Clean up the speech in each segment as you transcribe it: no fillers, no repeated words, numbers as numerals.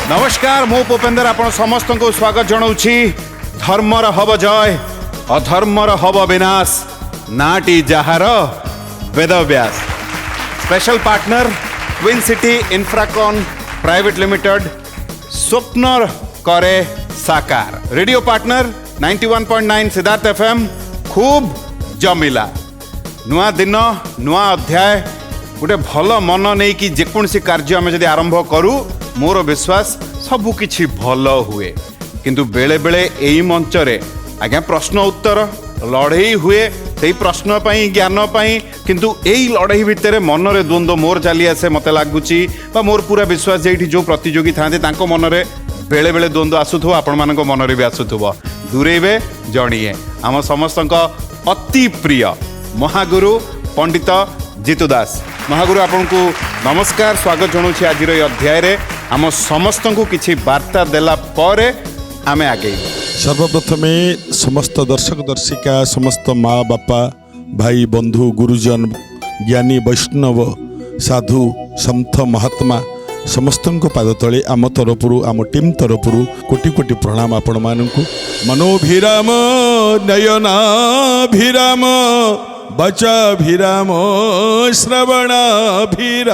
नमस्कार मु भूपेंद्र आपण समस्त को स्वागत जनाऊँगी। धर्मर हब जय अधर्मर हब विनाश नाटी जहार वेदव्यास। Special partner twin city infracon private limited स्वप्न करे साकार। रेडियो पार्टनर 91.9 सिद्धार्थ एफएम खूब जमिला। नुआ दिन नुआ अध्याय गोटे भल मन नहीं कि जेकोसी कार्य आम जब आरंभ करूँ मोर विश्वास सबु किछि भल हुए। किंतु बेले बेले यही मंच रे आज्ञा प्रश्न उत्तर लड़ई हुए से प्रश्न पाई ज्ञान पाई। किंतु यही लड़ई भितर मन रे द्वंद्व मोर चली आसे मते लागुची बा मोर पूरा विश्वास जेठी जो प्रतियोगी थांते तांको मन रे बेले बेले द्वंद्व आसुथो आपण मानको मन रे भी आसुथो। दूरेबे जणिए आम समस्तक अति प्रिय महागुरु पंडित जीतू दास। महागुरु आपन को नमस्कार स्वागत जनाऊँ आज अध्याय रे आम समस्त को किसी वार्ता देला पर आमे आगे। सर्वप्रथमे समस्त दर्शक दर्शिका समस्त माँ बापा भाई बंधु गुरुजन ज्ञानी वैष्णव साधु संत महात्मा समस्त पाद तले आम तरफरु आम टीम तरफरु कोटि कोटि प्रणाम आपण मानकु। मनोभिराम नयनाभिराम वचाभिराम श्रवणाभिराम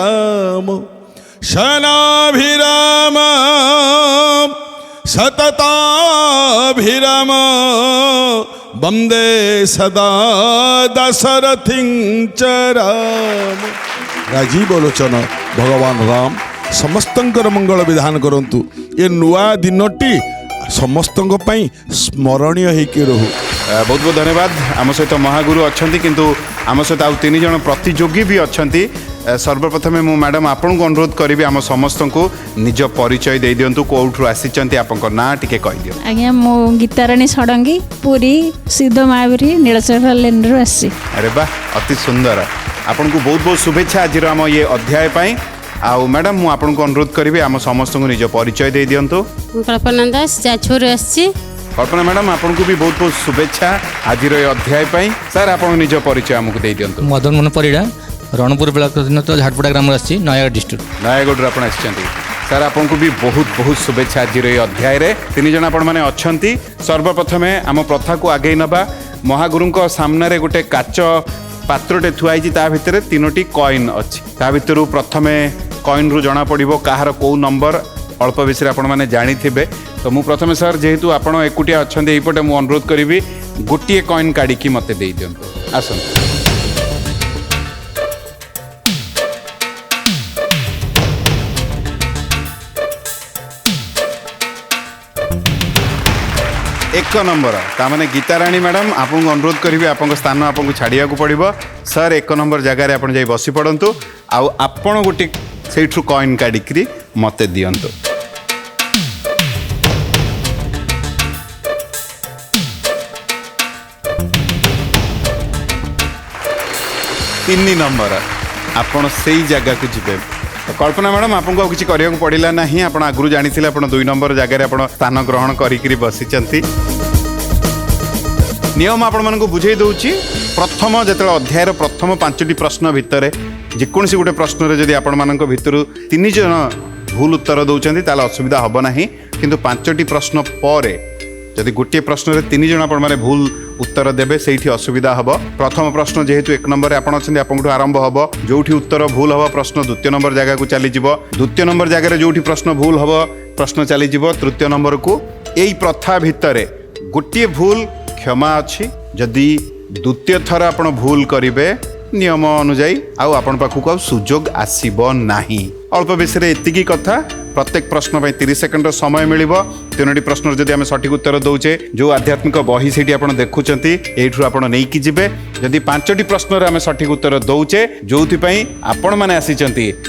शनाभिराम सतताभिराम वंदे सदा दशरथिं च राम। राजीव लोचन भगवान राम समस्तंकर मंगल विधान करंतु। ये नुआ दिनटी समस्तंक पई स्मरणीय होइके रहू। बहुत बहुत धन्यवाद। आम सहित महागुरु अच्छा किंतु आम सहित आउ 3 जन प्रतियोगी भी अच्छा। सर्वप्रथमे मु मैडम आपन को अनुरोध करी आम समस्त को निज परिचय दे दिंतु। कौठू आसी आपन ना टिके कहि दियो। आज्ञा मो गीताराणी षडंगी पुरी सिद्ध महावीर नीलचर लेन रु आसी। अरे वाह अति सुंदर। आपन को बहुत बहुत शुभेच्छा आज आम ये अध्याय पाई। आउ मैडम मु आपन को अनुरोध करी आम समस्त को निज परिचय दे दिंतु। कल्पना दास जाजपुर आसी। कल्पना मैडम आपन को भी बहुत बहुत शुभेच्छा आज अध्याय पाई। सर आपन निज परिचय आमको दे दिंतु। मदन मोहन परिड़ा रणपुर ब्लॉक तो झाटपड़ा ग्राम आसी नयागढ़ डिस्ट्रिक्ट नयागढ़ आप सर आपन को भी बहुत बहुत शुभेच्छा आज अध्याय रे 3 जन आपण माने अछंती। सर्वप्रथमे आम प्रथा को आगे नबा। महागुरु सामने रे गोटे काच पात्रटे थुआई ता भितर 3टी कॉइन अच्छी। ता भितर प्रथमे कॉइन रु जना पड़िबो काहार को नंबर अल्प विषय आपण माने जानी थिबे। तो मु प्रथमे सर जेहेतु आपण एकुटिया अछंती एपटे मु अनुरोध करिवि गोटिए कॉइन काढी की मते देई दियंतु। आसन एक नंबर ताने गीताराणी मैडम आपको अनुरोध करी आप स्थान आपको छाड़िया पड़ो। सर 1 नंबर जगार आप बसी पड़तु। आपण गोटे से कॉइन काढ़ी मत दिंतु। तीन नंबर आपण से जगह को जी। कल्पना मैडम आपको किसी करिया पड़ला ना आप आगु जानी 2 नंबर जगह आप स्थान ग्रहण करी बसी। नियम आपण मानक बुझे दूची। प्रथम जो अध्यायर प्रथम 5टी प्रश्न भितर जेकोसी गोटे प्रश्न रे जदि आपण मानक भितर 3 जन भूल उत्तर दौरान ताल असुविधा हम ना। किंतु 5टी प्रश्न पर जदि गोटे प्रश्न रे 3 जन आपण माने भूल उत्तर देबे सेठी असुविधा हब। प्रथम प्रश्न जेहेतु 1 नंबर आपण अछंती आपनठु आरंभ हब। जोठी उत्तर भूल हब प्रश्न 2 नंबर जगह को चली जिवो। 2 नंबर जगह रे जोठी प्रश्न भूल हब प्रश्न चली जिवो 3 नंबर को। एई प्रथा भितरे गोटे भूल क्षमा अच्छी। जदि द्वितीय थर आपण भूल करिवे नियम अनुजाई आपण पाखु आ सुजोग आसीबो नाही। अल्प विषय एतिकी कथा। प्रत्येक प्रश्न 30 सेकंड समय मिलिबो। 3टी प्रश्न जदि आम सठिक उत्तर दौचे जो आध्यात्मिक बही से देखुंत यू नहीं कि जीवे। जदि 5टी प्रश्न आम सठिक उत्तर दौचे जो आपण मैंने आसी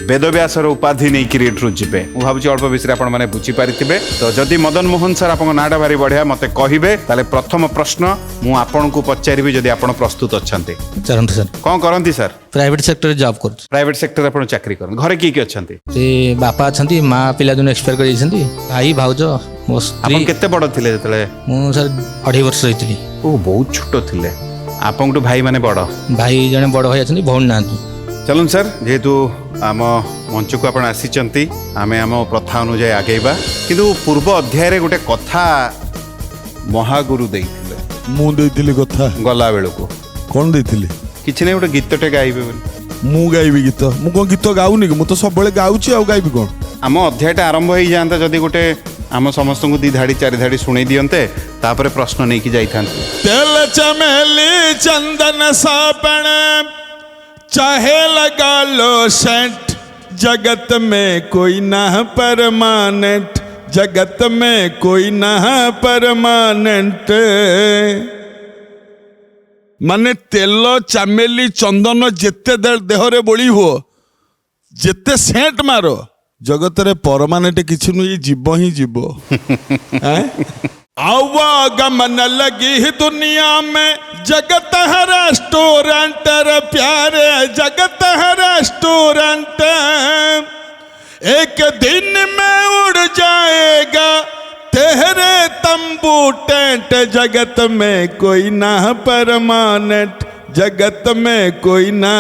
वेदव्यासर उपाधि नहीं कि जीवे। मुझे भावी अल्प विषय आपने बुझीपारे। तो जदि मदन मोहन सर आप नाटा भारी बढ़िया मत कहे ताले प्रथम प्रश्न मुझे पचारि जदि आप प्रस्तुत अच्छा सर कौन करती सर? प्राइवेट सेक्टर जॉब कर। प्राइवेट सेक्टर आप चाकरी कर। घरे किए अच्छा? बापा अच्छा माँ पिला दिन एक्सपायर कर भाई भाउज मो स्त्री। केते बड़ थिले जतले? मु सर 2.5 वर्ष रही। ओ बहुत छोट थिले। आपन भाई माने बड़? भाई जने बड़ भाई अच्छा भौणी ना। चलन सर जेहेतु आम मंच को आपण आसीचंती आमे आम प्रथा अनुजाई आगेबा किंतु पूर्व अध्याय रे गोटे कथा महागुरु देइथिले ମୁଁ ଦେଇଥିଲି କଥା गला बेल को କ'ଣ ଦେଇଥିଲି किछि नै गोटे गीतटे गाइबे बोली ମୁଁ ଗାଇବି गीत ମୁଁ କ'ଣ गीत गाउନି कि ମୁଁ ତ ସବୁବେଳେ ଗାଉଛି ଆଉ ଗାଇବି କ'ଣ आम अध्यायटा आरंभ हो जाता जदि गोटे आम समस्त को 2 धाड़ी 4 धाड़ी शुणै दियंते तापर प्रश्न नहीं कि जाई थांते तेल चमेली चंदन साबण चाहे लगा लो सेंट जगत में कोई ना परमानेंट जगत में कोई ना परमानेंट माने तेल चमेली चंदन जेते देहरे बोली हो जेते सेंट मारो जगत रे परमानेंट किछु नहीं जीव ही जीव आवागमन लगी ही दुनिया में जगत है रेस्टोरेंट रे प्यारे जगत है रेस्टोरेंट एक दिन में उड़ जाएगा तेरे तंबू टेंट जगत में कोई ना परमानेंट जगत में कोई ना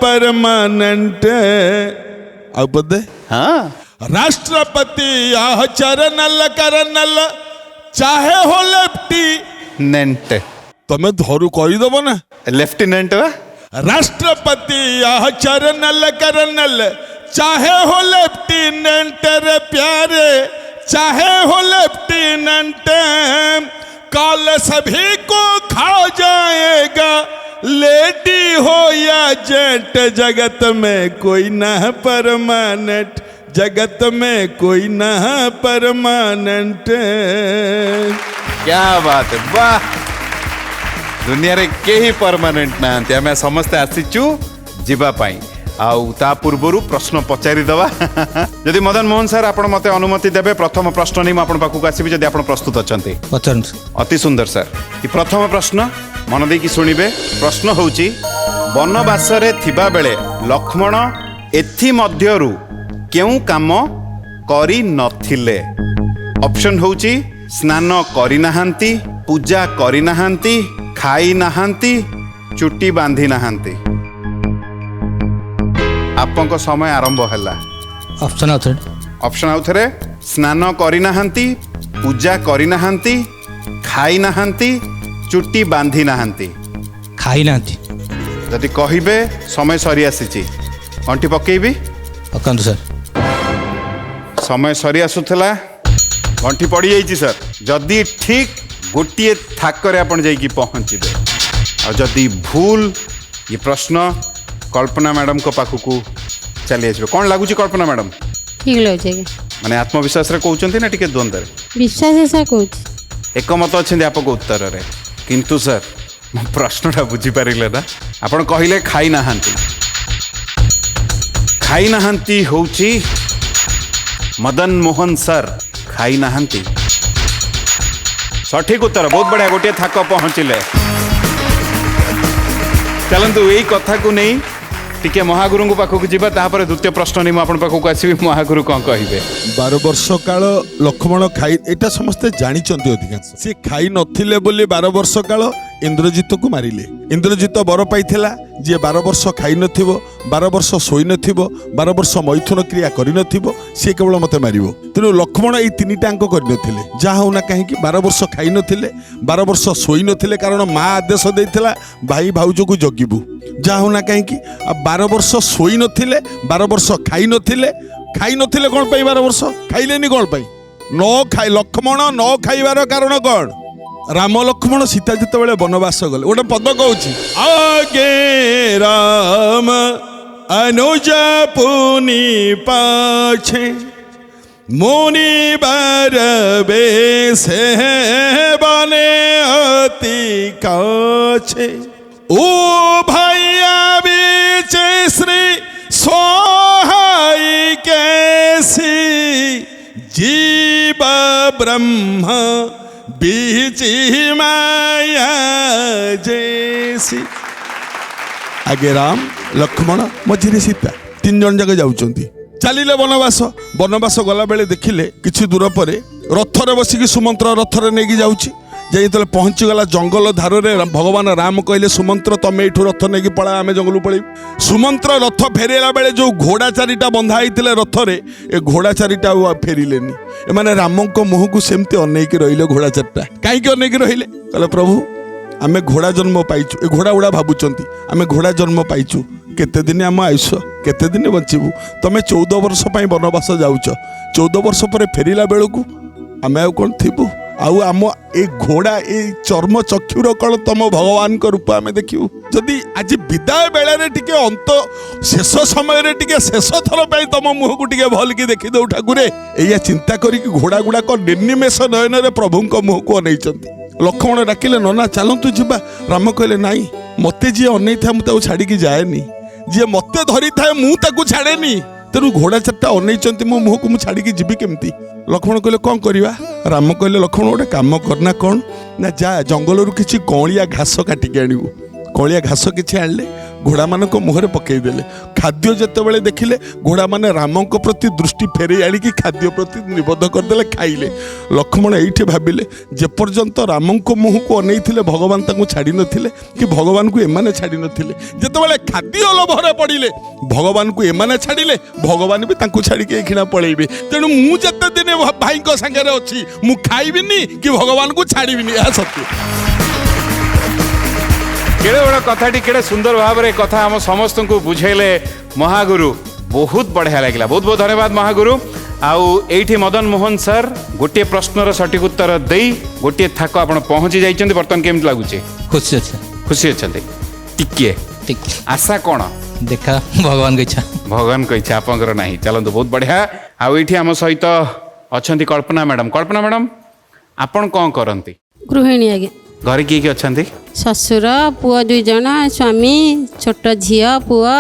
परमानेंट अब बदे हाँ राष्ट्रपति आह चरणल करनल चाहे हो लेफ्टी नेंट तमें धरू कहीदेव ना लेफ्टिनेंट वा राष्ट्रपति आह चरणल करनल चाहे हो लेफ्टिनेंट रे प्यारे चाहे हो लेफ्टिनेंट काल सभी को खा जाएगा लेडी हो या जेंट जगत में कोई ना परमानेंट जगत में कोई ना परमानेंट क्या बात है वाह दुनिया रे केही परमानेंट नांती हमें समस्त आसीचु जीवा पाई आउ ता पूर्वरु प्रश्न पचारि दवा यदि मदन मोहन सर आपण मते अनुमति देबे प्रथम प्रश्न नै म आपण पाखु आसीबी यदि आपण प्रस्तुत अछंती पचारन अति सुंदर सर ई प्रथम प्रश्न मन दे की सुनिबे प्रश्न होउची वनवास रे थिबा बेले लक्ष्मण एथि मध्यरु केउ काम करी नथिले ऑप्शन होउची स्नान करी नाहांती पूजा करी नाहांती खाई नाहांती चुटी बांधी नाहांती आपको समय आरंभ हैला ऑप्शन आउट ऑप्शन आउ थरे स्नान करी नाहांती पूजा करी नाहांती खाई नाहांती चुटी बांधी नाहांती खाई नांती जदि कहिबे समय सरी आसीची अंटी पकेबी पकांतु सर समय सरी आसुथला घंटी पड़ी जाइए सर जदि ठीक गोटे थाकर आपण जाइए पहुँचे और जदि भूल ये प्रश्न कल्पना मैडम को पाखक चली आस कौन लगुच कल्पना मैडम ठीक लगे माने आत्मविश्वास रे कहते ना टिके द्वंद्व विश्वास सर कौच एकमत अच्छे आपक उत्तर रे किंतु सर मो प्रश्नटा बुझीपारे ना आपण कहले खाई नाहांती होउची मदन मोहन सर खाई नाहांती सठिक उत्तर बहुत बढ़िया गोटे थाक पहुँचले चलतु यही कथा को नहीं टिके महागुरु पाखक जावा तापर द्वितीय प्रश्न नहीं मुझे पाखक आसवि महागुरु कौन कहे 12 वर्ष काल लक्ष्मण खाई एटा समस्ते जानिचंती अधिकांश से खाई नथिले बोली 12 वर्ष काल इंद्रजित को मारिले इंद्रजित बर पाइथिला जे 12 वर्ष खाई नथिबो 12 वर्ष सोई नथिबो 12 वर्ष मैथुन क्रिया करि नथिबो से केवल मते मारिबो तेनु लक्ष्मण ए तीनिटा अंक करि नथिले जा होना काहे कि 12 वर्ष खाई नथिले 12 वर्ष सोई नथिले कारण मां आदेश देइथिला भाई भाउजो को जगिबु जा होना काहे कि 12 वर्ष सोई नथिले 12 वर्ष खाई नथिले कोन पाई 12 वर्ष खाइलेनी कोन पाई न खाई लक्ष्मण न खाइबार कारण कोन राम लक्ष्मण सीता जिते वनवास गले गोटे पद कहूँ आगे राम अनुज पुनि पाछे मुनि बर बेसे बने अति काछे ओ भैया बीच श्री सोहाई कैसी जीव ब्रह्म बीच माया जैसी आगे राम लक्ष्मण मझिरे सीता 3 जन जगह जाउचंती चलिले वनवास गला बेले देखिले किछि दूर पर रथरे बसिकी सुमंत्र रथरे नेकी जाउची जे जेतले पहुँचीगला जंगल धारे भगवान राम कहले सुमंत्र तमे एठू रथ नहीं पड़ा आम जंगल पड़े सुमंत्र रथ फेरला बेले जो घोड़ा चारिटा बंधा होते रथरे ए घोड़ा चारिटा फेरिलेनी एमाने राम मुह को सेमती अनेक रहिले घोड़ा चारिटा कहीं अनेक रहिले कहले प्रभु आमे घोड़ा जन्म पाइचु ए घोड़ा उड़ा भावुंट आमे घोड़ा जन्म पाइचु केते दिन आम आयुष केते दिन बचबू तमें 14 वर्ष वनवास जाऊच 14 वर्ष पर फेरिला बेलू आमे आउ कौन थी आउ आम ए घोड़ा ए चर्म चक्षुर कल तम भगवान को रूप आम देखू जदि आज विदाय बेले टिके अंत शेष समय टिके शेष थर पे तम मुह को टिके भल की देखी दो ठाकुरे या चिंता करी घोड़ा गुड़ाक निर्निमेष नयन प्रभु मुह को अनेइचंती लक्ष्मण डाकिले नना चलतु जीवा राम कहले नाई मते जी अनै था मुझे छाड़ी जाएनी जी मते धरी थाए मुझे छाड़ेनी तेणु घोड़ा चार्टा अनै मो मुह को छाड़ी जीवी केमती लक्ष्मण कहले कौन करवा राम कहले लक्ष्मण गोटे काम करना कौन ना जा जंगल किसी कौलिया घास काटिक आणु कौलिया घास किसी आणले घोड़ा मान मुहर पकईदेले खाद्य जिते देखिले घोड़ा मैंने राम प्रति दृष्टि फेरे आणिकी खाद्य प्रति निबद्ध करदे खाइले लक्ष्मण ये भाविले जेपर्यंत राम को मुह को अनेइथिले भगवान ताकू छाड़ी नथिले कि भगवान को एमाने छाड़ी नथिले जेतेबेले खाद्य लोभरे पड़िले भगवान को एमाने छाड़िले भगवान भी ताकू छाड़ी एखिना पळेइबे तेणु मु जते दिन भाई सांगे अच्छी मु खाइबिनी कि भगवान को छाड़ीबिनी यह सत्य केड़े बड़ कथाटी केड़े सुंदर भाव में कथा आम समस्त को बुझेले महागुरु बहुत बढ़िया लगे बहुत बहुत धन्यवाद महागुरु आउ एठी मदन मोहन सर गोटे प्रश्नर सटीक उत्तर दे गोटे थाक आप पहुँची जाइए बर्तमान केमती लगुच खुशी अच्छा टिके आशा कौन देखा भगवान की इच्छा आपंकर ना चलते बहुत बढ़िया आउ एठी आम सहित अच्छा कल्पना मैडम आपन कौन करती गृहिणी आज्ञा घर किए किए अच्छा शशुर पुआ 2 जन स्वामी छोट झील पुआ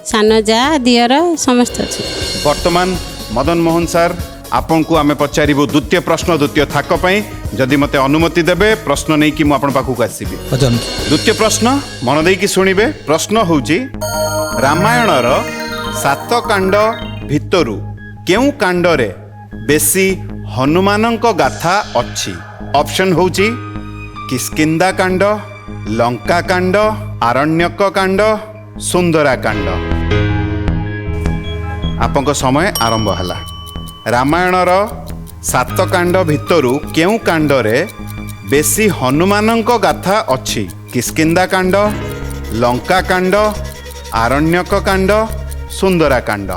सान जा दियर समस्त अच्छे वर्तमान मदन मोहन सर आपन को आमे पचारिबु द्वितीय प्रश्न द्वितीय थाक पई जदि मते अनुमति देबे प्रश्न नै कि मु आपन पाखु आसीबी द्वितीय प्रश्न मन देई कि सुनिबे प्रश्न होउची रामायण रो 7 कांड भितरु केउ कांड रे बेसी हनुमानक गाथा अछि ऑप्शन होउची किष्किंधा कांड लंका कांड आरण्यक कांड सुंदरा कांड आपंक समय आरंभ हला रामायण रो 7 कांड भितरु केउ कांड रे बेसी हनुमानक गाथा अछि किष्किंधा कांड लंका कांड आरण्यक कांड सुंदरा कांड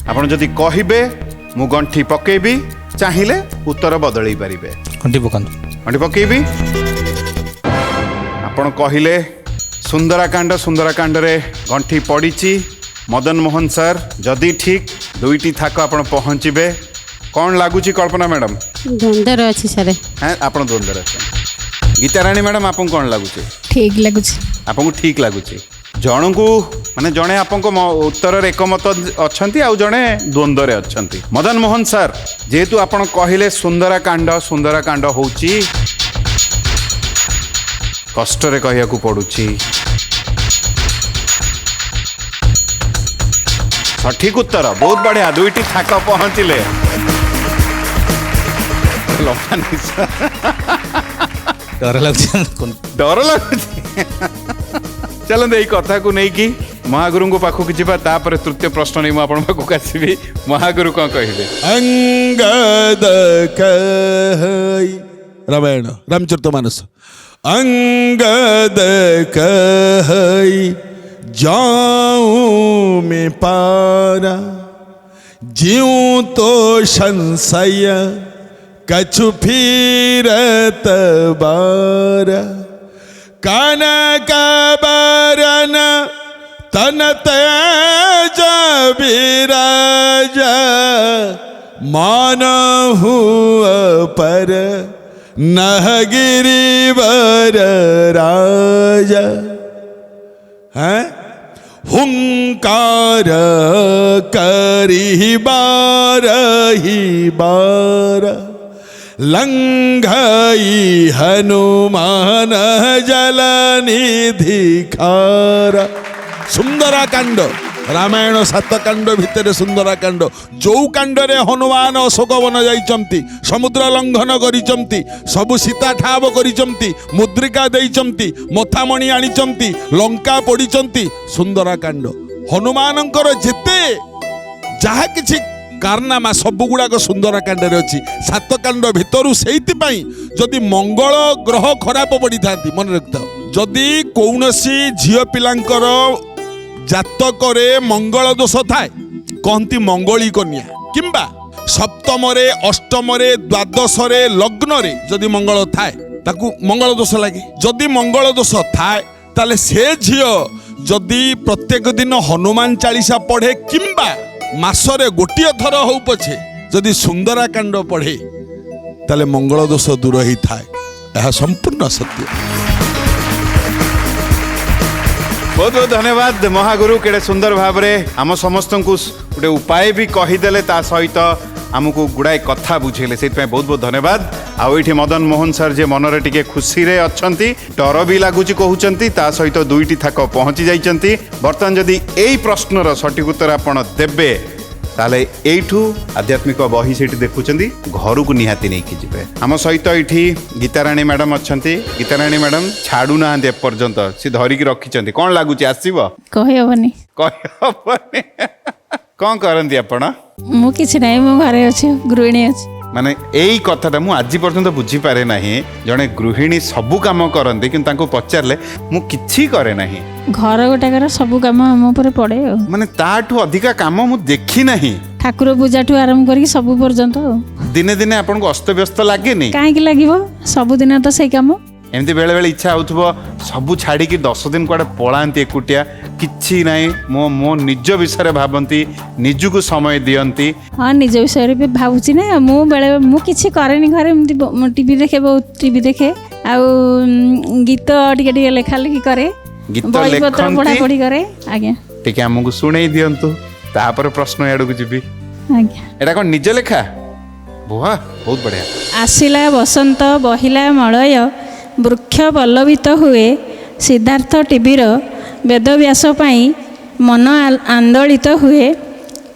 आपण जदि कहिबे मु गंठी पकेबी चाहिए उत्तर बदलई पारिबे घंटी पकेबी आपण कहिले सुंदराकांड रे गंठी पड़ी मदन मोहन सर जदि ठीक 2टी थाक आपण पहुँचे कौन लगुच कल्पना मैडम द्वंद्वर अच्छी सर हाँ आप द्वंद्वर अच्छा गीताराणी मैडम आपको कौन लगुच ठीक लगुच आपको ठीक लगुच जन को माने जड़े आप उत्तर एकमत अच्छा आ जड़े द्वंद्वर अच्छा मदन मोहन सर जेहेतु आप कहले सुंदराकांड होची कष्ट रे कहिया को पड़ुची सठिक उत्तर बहुत बढ़िया 2टी थाक पहुँचले डर लगुच चलते यही कथा को नहीं कि महागुरु पाखक जावा तापर तृतीय प्रश्न नहीं मुझे पाखक आसबि महागुरु कौन कहे अंगद कहि रामायण रामचरितमानस अंगद कहि जाऊं में पारा जीऊं तो संशय कछु फिरत बारा कनक बरन तन तेज विराज मानहु पर नहगिरिवर राजा हैं हुंकार करी बारही बार लंघई हनुमान जल निधि खार सुंदराकांड रामायण 7 कांड भितर सुंदराकांड जो कांडरे हनुमान अशोक वन जाइचंती समुद्र लंघन करिचंती सब सीता ठाव करिचंती मुद्रिका देइचंती मथामणि आनिचंती लंका पड़िचंती सुंदराकांड हनुमानंकर जेते जहा किछि कारनामा सब गुड़ाक सुंदराकांड अच्छी 7 कांड भितर से जदि मंगल ग्रह खराब पड़ी था मन रखता जदि कौनसी झील पिलांकर जातक मंगल दोष थाए कहती मंगली कन्या किंबा सप्तम अष्टम द्वादश लग्न रे जदि मंगल थाए ताकू मंगल दोष लगे जदि मंगल दोष थाए ताले से झील जदि प्रत्येक दिन हनुमान चालीसा पढ़े किंबा मासरे गोटिए थर हो पछे जदि सुंदराकांड पढ़े ताले मंगल दोष दूर ही थाए यह संपूर्ण सत्य। बहुत बहुत धन्यवाद महागुरु केड़े सुंदर भाव रे आम समस्त को गोटे उपाय भी कहीदेले ता सहित आमको गुड़ाए कथा बुझेले से बहुत बहुत धन्यवाद। आउ ये मदन मोहन सर जे मनरे टिके खुशी रे अछंती डर भी लगुच कहउचंती ता सहित दुईटी थाक पहुंची जाइचंती। बर्तमान जदि एई प्रश्नर सठिक उत्तर आपण देबे ताले एठू आध्यात्मिक बही से देखुचंती घर को निहाती नहीं जिबे। आम सहित ये गीताराणी मैडम अछंती गीताराणी मैडम छाड़ू ना पर्यंत सी धरिकी रखिचंती कौन लगुच आसीबो कहबनी कहबनी कौन करंती आपण मु किछि नाही मो घरे अछि गृहिणी अछि माने एई कथाटा मु आज पर्यंत बुझी पारे नाही जने गृहिणी सबु काम करंती किंतु तांको पचारले मु किछि करे नाही घर गोटाकर सब काम हम ऊपर पड़े माने ताठू अधिका काम मु देखी नाही ठाकुर पूजा ठू आरंभ करी सब पर्यंत दिने दिने आपन को अस्त व्यस्त लागे नहीं काहे कि लागिवो सब दिन तो सही काम एमती बेले बेले इच्छा होथबो सबु छाड़ी की 10 दिन कुआडे पळांती एकुटिया किछि नाही मो निज विषय भाबंती निजको समय दियंती। हाँ निज विषय भी भावुची ना मु बेले मु किछि करेनी घरे टीवी देखे बहुत टीवी देखे आ गीत टिके टिके लेखा लेखी करे बही पत्र पढ़ा पढ़ी करे आज्ञा टिके हमकु सुनै दियंतु तापर प्रश्न याडू को जिबी आज्ञा एटा कोन निज लेखा बुआ बहुत बढ़िया। आसिला बसंत बहिला मलय वृक्ष पल्लवित हुए सिद्धार्थ टीवीर वेदव्यास पाई मन आंदोलित हुए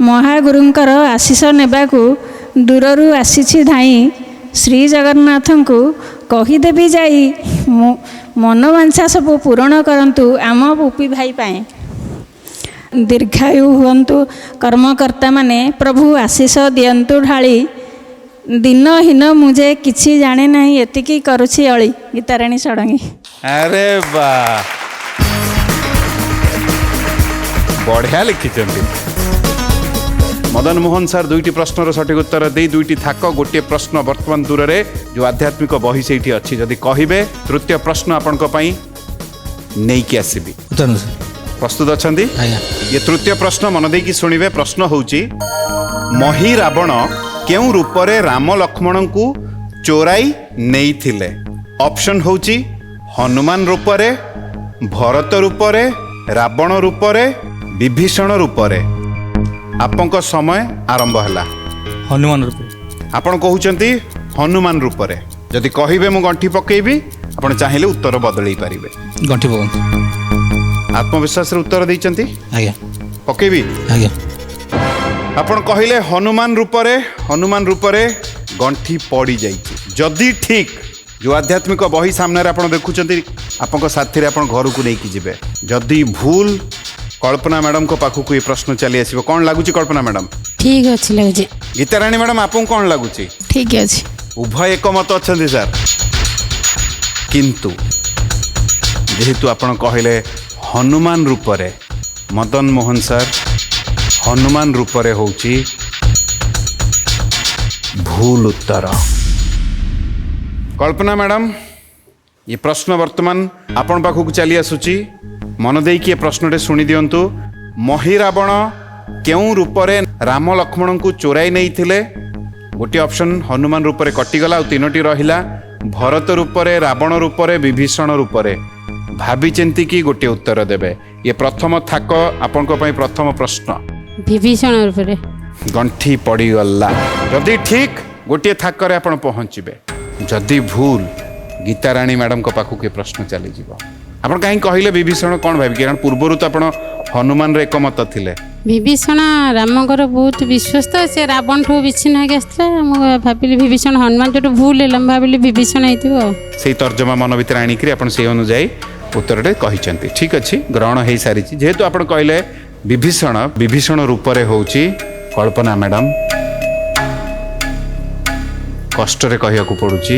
महागुरुंकर आशीष नेबाकू दूररू आसीछि धाई श्री जगन्नाथ को कहीदेवी जाई मनोवांछा सब पूरण करंतु आम पुपी भाई पाए दीर्घायु हुअंतु कर्मकर्ता माने प्रभु आशीष दियंतु ढाली दिनहीन मुझे किछि जाने नहीं एतिकी करुछि अली गीताराणी षडंगी। अरे वाह बढ़िया लिखिछंती मदन मोहन सर दुईटी प्रश्नर सठिक उत्तर दे दुईटी थाक गोटे प्रश्न वर्तमान दूर रे जो आध्यात्मिक बही से अच्छी जदि कहिबे तृतीय प्रश्न आपनक पई नेकी आसीबी प्रस्तुत अछंती ये तृतीय प्रश्न मन देकी सुनिबे। प्रश्न होउची मही रावण केउ रूपरे राम लक्ष्मण को चोराई नहीं थिले ऑप्शन होउची हनुमान रूपरे भरत रूपरे रावण रूपरे विभीषण रूपरे आपनक समय आरंभ हला हनुमान रूप आपण कहउचंती हनुमान रूपरे जदि कहिबे मु गंठी पकेबी आपण चाहिले उत्तर बदलई पारिबे गंठी पकंतु आत्मविश्वास रे उत्तर दैचंती आज्ञा पकेबी आज्ञा आपण कहिले हनुमान रूपरे गंठी पड़ी जाइए जदि ठीक जो आध्यात्मिक बही सामने आपण देखुचंती आपन साथी रे आपण घर को लेकिन जिबे जदि भूल कल्पना मैडम को पाखु ये प्रश्न चली आसीबो कौन लागुची कल्पना मैडम ठीक अच्छी लगे गीताराणी मैडम आपन कौन लागुची ठीक अछि उभय एकमत अछंती सर किंतु जेहेतु आपण कहले हनुमान रूपरे मदन मोहन सर हनुमान रूपरे होउची भूल उत्तर। कल्पना मैडम ये प्रश्न वर्तमान आपण पाखु चली आसुची मन देकी ये प्रश्नटे सुनी दियंतु मही रावण केउ रूपरे राम लक्ष्मण को चोराई नहीं थिले गोटे ऑप्शन हनुमान रूपरे कटिगला और तीनोटी रहिला भरत रूपरे रावण रूपरे विभीषण रूपरे भाभी चिंती की गोटे उत्तर देबे। ये प्रथम थाक आपण को पई प्रथम प्रश्न विभीषण रूपरे गंठी पड़ीगला जदि ठीक गोटे थाक रे आपण पहुँचे जदि भूल गीताराणी मैडम को पाखु के प्रश्न चली जीव आपण कहीं कहले विभीषण कौन भावी कारण पूर्वर तो आपण हनुमान रे एकमत थिले विभीषण रामଙ୍କର ବହୁତ ବିଶ୍ୱସ୍ତ ସେ ରାବଣଠୁ ବିଚ୍ଛିନ୍ନ ହେଇକି ଆସିଥିଲା ମୁଁ ଭାବିଲି ବିଭୀଷଣ ହନୁମାନ ଯୋଉଠୁ ଭୁଲ ହେଲା ମୁଁ ଭାବିଲି ବିଭୀଷଣ ହେଇଥିବ ସେଇ ତର୍ଜମା ମନ ଭିତରେ ଆଣିକିରି ଆପଣ ସେଇ ଅନୁଯାୟୀ उत्तरटे कहिचंती ठीक अच्छी ग्रहण हो सारी जेहेतु आप कहले विभीषण विभीषण रूपरे होची कल्पना मैडम कष्ट रे कहिया को पड़ुची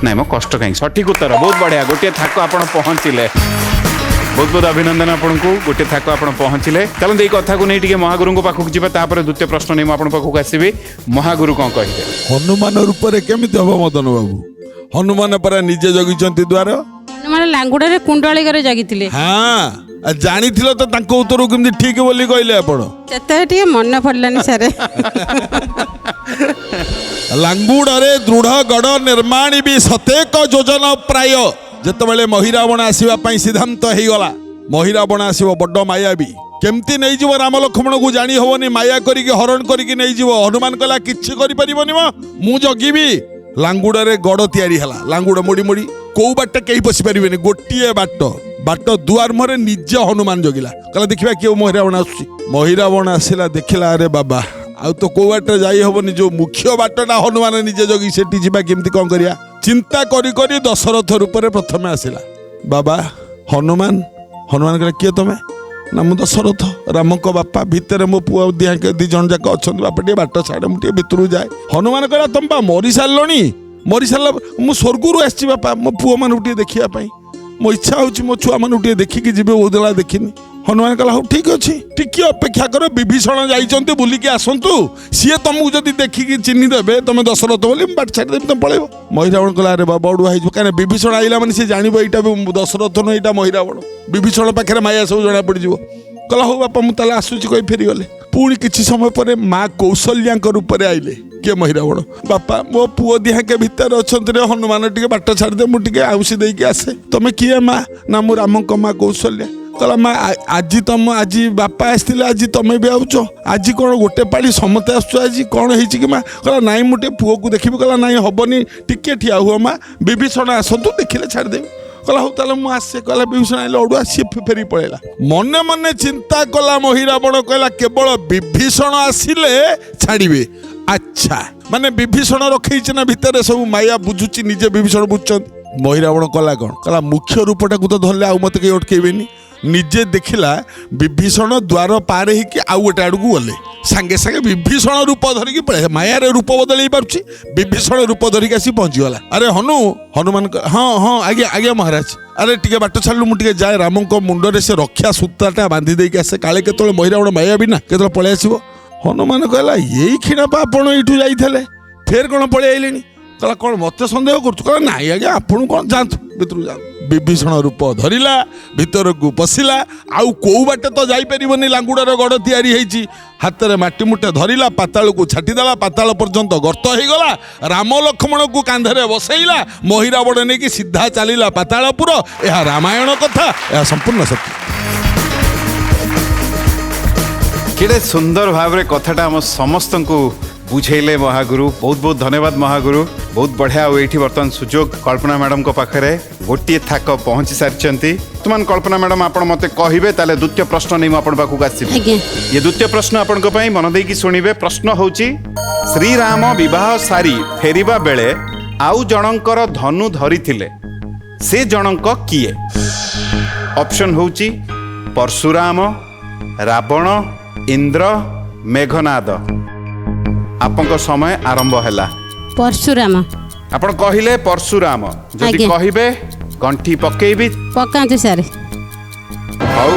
नहीं मो कष्ट कहीं सठिक उत्तर बहुत बढ़िया गोटे थाक आप पहुँचले बहुत बहुत अभिनंदन आपन को गोटे थाक आप पहुँचले चलते ये कथा को नहीं महागुरु पाखक जी द्वितीय प्रश्न नहीं आप पाखक आसबि महागुरु कौन कहे हनुमान रूपरे केमिति हबो मदन बाबू हनुमान परा निजे जगिचंती द्वार हनुमान लांगुड़े कुंडली करे जगिथिले हाँ जानिथिलो तो तांको उत्तर केमिति ठीक बोली कहले आपण सेते टिके मन पड़लानी सारे लांगुड़े दृढ़ गढ़ निर्माणी भी सतेक योजना प्राय जेतबेले महिरावण आसीबा पई सिद्धांत हेगला महिरावण आसीबो बड्ड मायावी केमती नहीं जीव राम लक्ष्मण को जानी हबनी माया करिके हरण करिके नहीं जीव हनुमान कहला किछि करि परिबनी मु जगिबी लांगुड़े गड़ तैयारी हला लांगुड़ मोड़ी मोड़ी कौ बाट कहीं पशि पारे गोटे बाट दुआर मुहरे निज हनुमान जगिला कहला देखा किए महिरावण आसुची महिरावण आसला देखला अरे बाबा आउ तो कौ बाट जाई हबनी जो मुख्य बाटटा हनुमान निजे जगी सेठी जीवा केमती कौन करिया चिंता करी करी दशरथ रूपरे प्रथमे आसिला बाबा हनुमान हनुमान कहला किए तमे ना मु दशरथ राम को बापा भितर मो पुआ दिहाके दी जन जाक अच्छा बापा टे बाट छाड़े मुझे भितर जाए हनुमान कहला तुम बा मरी सारे मरी सारा मु स्वर्गरू आसी बापा मो पुआ मान देखापी मो इच्छा हो मो छुआ मान देखिकी जी बहुत दिला देखनी हनुमान कहला हूँ ठीक अच्छे टिके अपेक्षा कर विभीषण जाइए बुलिकी आसतु सी तुमको जब देखिकी चिन्ह देवे तुम दशरथ बोली बाट छाड़देवी तुम पड़े महिरावण कहला अरे बाबा बड़ुआ हो कहीं विभीषण आइला मैंने सी जान यहाँ दशरथ न यहाँ महिरावण विभीषण पाखे माया सब जना पड़ कहला हूँ बापा मुझे आसूची कही फेरीगले पुणी किसी समय पर माँ कौशल्या रूप में आइले किए महिरावण बापा मो पुओ दिहाके भितर अच्छा हनुमान टे बाट छाड़दे मुझे आउसी देकी आसे तुम किए माँ ना मु राम माँ कौशल्या कहला माँ आज तुम आज बापा आसते आज तुम भी आउच आज कौन गोटे पाड़ी समते आस आज कौन हो माँ कहला नाई मुझे पुओ को देखी कहला नाई हेनी टिके ठिया हुआ माँ विभीषण आसतु देखिले छाड़देवी कहला हूँ ताले मु आसे कहला विभीषण आइले अड़ुआ सी फेरी पड़ेगा मने मने चिंता कला महिरावण कहला केवल विभीषण आसिले छाड़िबे अच्छा माने विभीषण रखी ना भितर सब माया बुझुची निजे विभीषण बुझुचंत महिरावण कला कौन कहला मुख्य रूपटा को तो धरले आउ मते कहीं अटकेबेनी निजे देखिला विभीषण द्वार पार होगी आउ गोटे आड़ को गले सांगे सांगे विभीषण रूप धरिकी पड़े माया रे रूप बदल पार्टी विभीषण रूप धरिकी आसी पहुँचीगला अरे हनुमान हाँ हाँ आज्ञा आज्ञा महाराज अरे टिके बाट छाड़ू मुझे जाए राम मुंडे से रक्षा सूत्राटा बांधि देकी आसे काले केतले महिरावण माया बिना केतले पळै आसीबो हनुमान कहला यही क्षीण पा आपण एठू जाइथले फेर कौन पळै आइलेनी कहला कौन मत सन्देह कर ना आज्ञा आपन कौन जातु भितर जा विभीषण रूप धरला भितर को पशिला आउ कौ बाटे तो जापरनी लांगुड़ार गड़ तैयारी होती हाथ में माटी मुठे धरला पाताल को छाटिदेला पाताल पर्यंत गर्त हो गला राम लक्ष्मण को कांधे बसैला महिरावण नहीं कि सीधा चलला पातालपुर यह रामायण कथा यह संपूर्ण सत्य केड़े सुंदर भाव रे कथाटा हम समस्त को बुझेले महागुरु बहुत बहुत धन्यवाद महागुरु बहुत बढ़िया ये बर्तमान सुजोग कल्पना मैडम को पाखरे गोटे थाक पहुंची सारी तुम कल्पना मैडम आप मत कहे ताले द्वितीय प्रश्न नहीं आप आसबि ये द्वितीय प्रश्न आपण मन देकी शुणिबे प्रश्न होची श्रीराम विवाह सारी फेरिबा बेले आउ जनकर धनु धरी थिले से जनक किए ऑप्शन होची परशुराम रावण इंद्र मेघनाद आपन समय आरंभ हैला परशुराम आपण कहिले परशुराम जदि कहिबे गंठी पकेइबी पकांतु सर हौ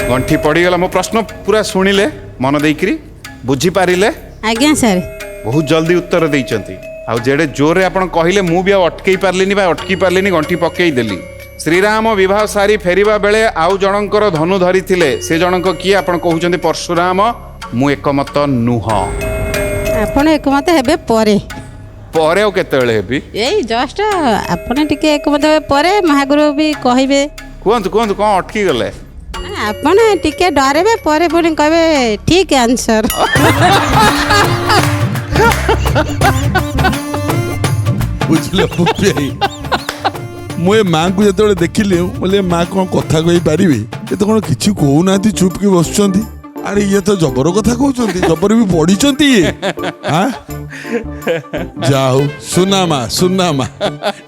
गंठी पड़ी गला मो प्रश्न पूरा सुनिले मन देइकरी बुझी पारिले आज्ञा सर बहुत जल्दी उत्तर देइचंती आ जेडे जोरे आपण कहिले मु भी अटकई पारलिनी बा अटकी पारलिनी गंठी पकेई देली श्रीराम विवाह सारी फेरिबा बेले आउ जनकर धनु धरी थिले से जनक किए आपण कहउचंती परशुराम मु एकमत नुह आपण एकमत हेबे परे परे ओ केतेले हेबी एई जस्ट आपण टिके एकमत हेबे परे महागुरु भी कहिबे कोन कोन कोन अटकी गले आपण टिके डरेबे परे बोली कहबे ठीक आंसर बुझले पुपी मुझे माँ को जो देखिली बोले माँ कौन कथा कही पारि ଏ ତ କ'ଣ କିଛି କହୁନାହାନ୍ତି ଚୁପ୍ କି ବସୁଛନ୍ତି। ଆରେ ଇଏ ତ ଜବର କଥା କହୁଛନ୍ତି, ଜବର ବି ପଢିଛନ୍ତି ଇଏ। ଯା ହଉ ସୁନାମା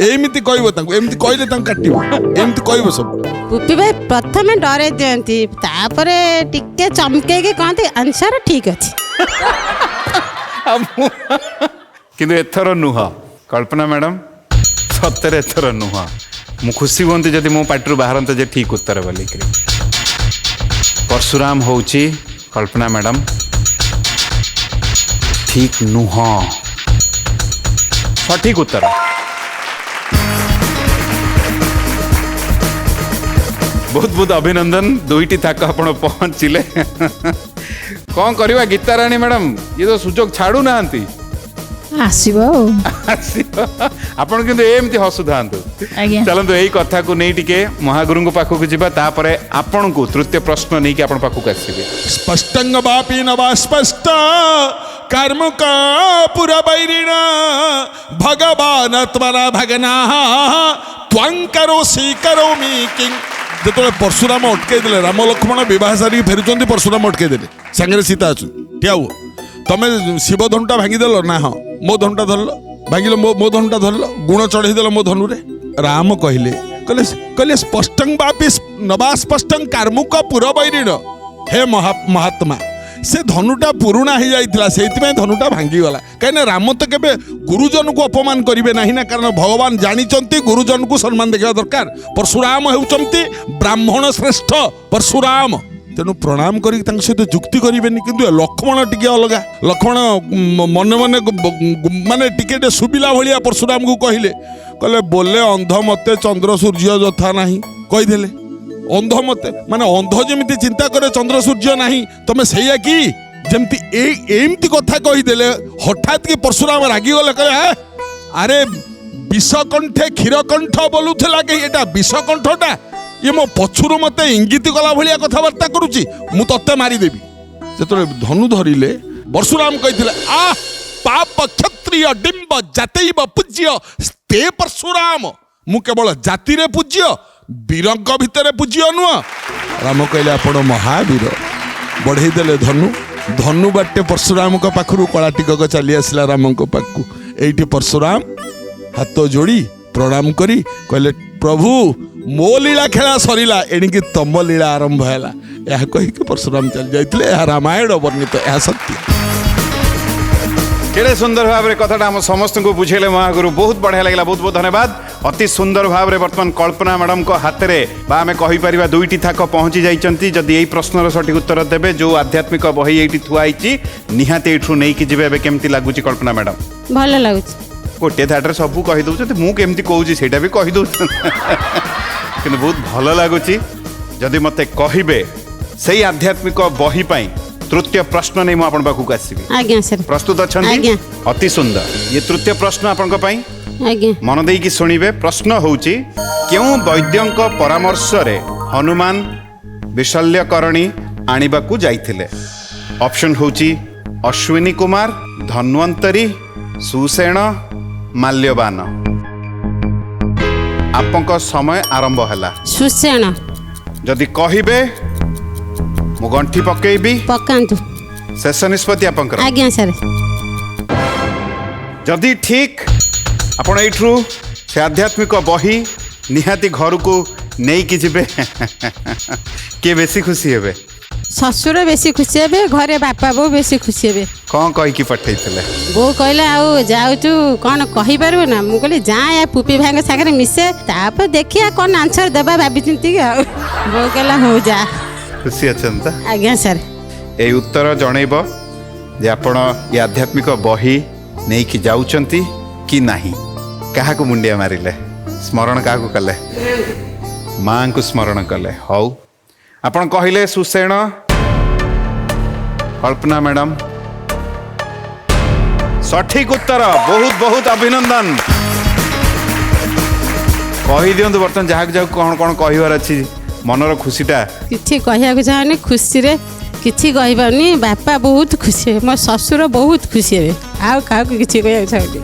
ଏମିତି କହିବ ତାଙ୍କୁ, ଏମିତି କହିଲେ ତାଙ୍କୁ କାଟିବ, ଏମିତି କହିବ ସବୁ। ପୁପି ଭାଇ ପ୍ରଥମେ ଡରେଇ ଦିଅନ୍ତି, ତାପରେ ଟିକେ ଚମକେଇକି କହନ୍ତି ଆନ୍ସର ଠିକ ଅଛି। କିନ୍ତୁ ଏଥର ନୁହଁ କଳ୍ପନା ମ୍ୟାଡ଼ାମ, ସତରେ ଏଥର ନୁହଁ। ମୁଁ ଖୁସି ହୁଅନ୍ତି ଯଦି ମୋ ପାଟିରୁ ବାହାରନ୍ତେ ଯେ ଠିକ ଉତ୍ତର ବୋଲିକିରି। परशुराम होची कल्पना मैडम ठीक नुह, सठिक उत्तर। बहुत बहुत अभिनंदन, दुईटी थाक आपण पहुंचले। कौन करवा गीता राणी मैडम, ये तो सुजोग छाड़ू ना आसीबो आपण किंतु एमती हसु थांतु। चलंतु एई कथा को नै टिके महागुरु को पाखु को जिबा, तापरे आपण को तृतीय प्रश्न नै कि आपण पाखु को आसीबे। स्पष्टंग बापी नवा स्पष्ट कर्म का पुरा बैरिणा भगवान त्वरा भगना त्वंकरो करोमि किंग। जेतले परशुराम अटके देले, राम लक्ष्मण विवाह सारी फेरुचंती, परशुराम अटके देले, संगे सीता अछु ठियाउ। तमे शिव धनुटा भांगीदेल ना, हाँ मो धनुटा धरल, भांगिल मो धनुटा धरल, गुण चढ़ईदेल मो धनुरे। राम कहले कहले स्पष्टं बापी नवा स्पष्टं कार्मुक पुरबैरिण। हे महात्मा, से धनुटा पुरुणा हो जाइथिला, सेइथिमे धनुटा भांगीगला। कहीं राम तो केबे गुरुजन को अपमान करिवे नाही ना, कारण भगवान जानिचंती गुरुजन को सम्मान देखा दरकार। परशुराम हेउचंती ब्राह्मण श्रेष्ठ परशुराम, तेणु प्रणाम करी सहित जुक्ति करेंगे। किंतु लक्ष्मण टिके अलग, लक्ष्मण मन मन माने टिके सुबिला भाया परशुराम को कहले बोले अंध मते चंद्र सूर्य जथा नहीं कहीदेले। अंध मते माने अंध जमी चिंता करे चंद्र सूर्य नहीं, तमें सैया कि जमती एमती कथा कहीदेले। हठात कि परशुराम रागी गले, कहे अरे विषकंठे क्षीरकंठ बोलूला कि एटा विषकंठटा ये मो पछुरु मते इंगित कला भलिया कथबार्ता करुची, मु तत्ते मारिदेवी। जेतले धनु धरिले परशुराम कहिथिले आ पाप क्षत्रिय डिंब जातैव पूज्य स्ते परशुराम। मु केवल जाति रे पूज्य, वीरंक भितरे पूज्य नुह। राम कहले आपण महावीर, बढ़ई देले धनु, धनु बाटे परशुराम को पाखरु कला टिकक चली आसला राम को पाखु। एठी परशुराम हाथ जोड़ी प्रणाम करी कहले प्रभु मो लीला खेला सरीला, एणिकी तम लीला आरंभ है। यह कहीकि परशुराम चल जाते, रामायण वर्णित, यह सत्य। केड़े सुंदर भाव में कथाटा हम समस्त को बुझेले महागुरु, बहुत बढ़िया लगे, बहुत बहुत धन्यवाद। अति सुंदर भाव में बर्तमान कल्पना मैडम को हाथ में बा आम कहीपर दुईटी थाक पहुंची जाइए। जदि यही प्रश्नर सठिक उत्तर देवे, जो आध्यात्मिक बही ये थुआई निहाती एठू नहीं कि जीवे, केमती लगुच कल्पना मैडम? भल लगुच, गोटे थाट्रे सब कही दौरान मुझे केमती कहूँ सेटा भी कही दौ कि बहुत भल लगुच। जदि मते कहिबे सही आध्यात्मिक बही पाई तृतीय प्रश्न नहीं मुझे आपन पाखु आसीबी। आज्ञा सर, प्रस्तुत अछंती? अति सुंदर। ये तृतीय प्रश्न आपन पाई आज्ञा मन देकी सुनिबे। प्रश्न होउची, क्यों वैद्यंक परामर्श रे हनुमान विशल्यकरणी आनिबाकू जाइथिले? ऑप्शन होउची अश्विनी कुमार, धन्वंतरी, सुसेन, माल्यवान। आपनक समय आरंभ हला। सुसेन। जदि कहिबे मु गंठी पकेबी, पकांतु। शेष निष्पत्ति आपनकर। आज्ञा सर। जदि ठीक आपण एठू से आध्यात्मिक बही निहाती घर को नहीं कि जीवे किए बेसी खुशी हेबे? ससुर बेसी खुशी हेबे, घरे बापा बो बेसी खुशी हेबे। कौन कही की पठेइथिले? बो कहले आउ जाउचु कौन कहि पारबो ना? मु कहले जा या पुपी भांग सागरे मिसे, तापर देखिया कौन आंसर देबा भाबी चिंती के। बो कहला हो जा। खुशी अछन त? आज्ञा सर। ए उत्तर जणैब जे आपण ये आध्यात्मिक बही नहीं कि जाउचंती कि नाही? कहा को मुंडिया मारिले? स्मरण कहा को कले? मां को स्मरण कले। हौ आपण कहिले सुसेन, कल्पना मैडम सठिक उत्तर, बहुत बहुत अभिनंदन। कही दियंतु बर्तमान जहाँ जाऊ कौन कौन कहबार अच्छी मनर खुशीटा? किछि कहिया को चाहनी, खुशी रे किछि कहिबानी। बापा बहुत खुशी हे, मो ससुर बहुत खुशी हे, आ का को किछि कहिया चाहनी।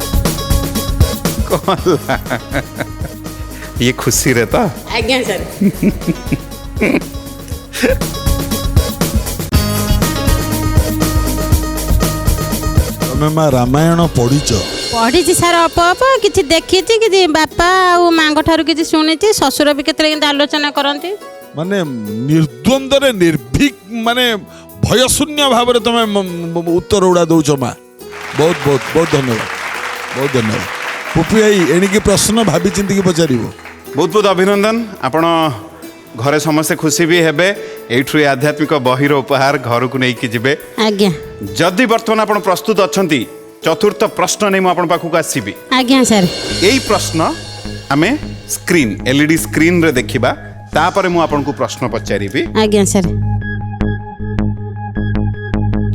ये खुशी रे तो? आज्ञा सर। ତମେ ମା ରାମାୟଣ ପଢିଛ? ପଢିଛି ସାର୍ ଅଳ୍ପ ଅଳ୍ପ କିଛି ଦେଖିଛି, କିଛି ବାପା ଆଉ ମାଙ୍କ ଠାରୁ କିଛି ଶୁଣିଛି, ଶ୍ୱଶୁର ବି କେତେବେଳେ କିନ୍ତୁ ଆଲୋଚନା କରନ୍ତି। ମାନେ ନିର୍ଦ୍ୱନ୍ଦରେ ନିର୍ଭୀକ ମାନେ ଭୟଶୂନ୍ୟ ଭାବରେ ତମେ ଉତ୍ତର ଗୁଡ଼ା ଦଉଛ ମା। ବହୁତ ବହୁତ ବହୁତ ଧନ୍ୟବାଦ, ବହୁତ ଧନ୍ୟବାଦ। ପୁପି ଭାଇ ଏଣିକି ପ୍ରଶ୍ନ ଭାବି ଚିନ୍ତିକି ପଚାରିବ। ବହୁତ ବହୁତ ଅଭିନନ୍ଦନ। ଆପଣ ଘରେ ସମସ୍ତେ ଖୁସି ବି ହେବେ। ଏଇଠୁ ଏ ଆଧ୍ୟାତ୍ମିକ ବହିର ଉପହାର ଘରକୁ ନେଇକି ଯିବେ। ଆଜ୍ଞା ଯଦି ବର୍ତ୍ତମାନ ଆପଣ ପ୍ରସ୍ତୁତ ଅଛନ୍ତି, ଚତୁର୍ଥ ପ୍ରଶ୍ନ ନେଇ ମୁଁ ଆପଣଙ୍କ ପାଖକୁ ଆସିବି। ଆଜ୍ଞା ସାର୍। ଏଇ ପ୍ରଶ୍ନ ଆମେ ସ୍କ୍ରିନ୍ LED ସ୍କ୍ରିନ୍ରେ ଦେଖିବା, ତାପରେ ମୁଁ ଆପଣଙ୍କୁ ପ୍ରଶ୍ନ ପଚାରିବି। ଆଜ୍ଞା ସାର୍।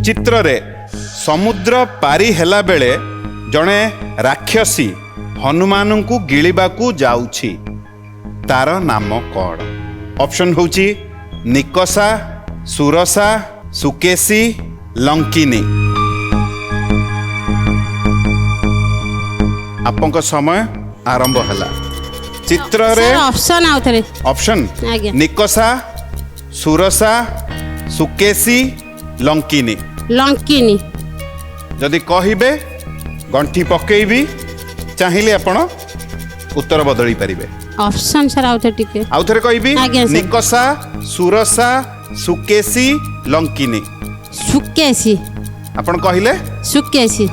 ଚିତ୍ରରେ ସମୁଦ୍ର ପାରି ହେଲା ବେଳେ ଜଣେ ରାକ୍ଷସୀ ହନୁମାନଙ୍କୁ ଗିଳିବାକୁ ଯାଉଛି, ତାର ନାମ କ'ଣ? ଅପସନ୍ ହେଉଛି ନିକଷା, ସୁରସା, ସୁକେଶୀ, ଲଙ୍କିନୀ। ଆପଣଙ୍କ ସମୟ ଆରମ୍ଭ ହେଲା। ଚିତ୍ରରେ ଅପସନ୍ ଆଉ ଥରେ। ଅପସନ୍ ଆଜ୍ଞା। ନିକଷା, ସୁରସା, ସୁକେଶୀ, ଲଙ୍କିନୀ। ଲଙ୍କିନୀ। ଯଦି କହିବେ ଗଣ୍ଠି ପକେଇବି, ଚାହିଁଲେ ଆପଣ ଉତ୍ତର ବଦଳି ପାରିବେ। ଅପସନ୍ ସାର୍ ଆଉ ଥରେ ଟିକେ। ଆଉ ଥରେ କହିବି ଆଜ୍ଞା ସାର୍। ନିକଷା, ସୁରସା, ସୁକେଶୀ, ଲଙ୍କିନୀ। ସୁକେଶୀ। ଆପଣ କହିଲେ ସୁକେଶୀ।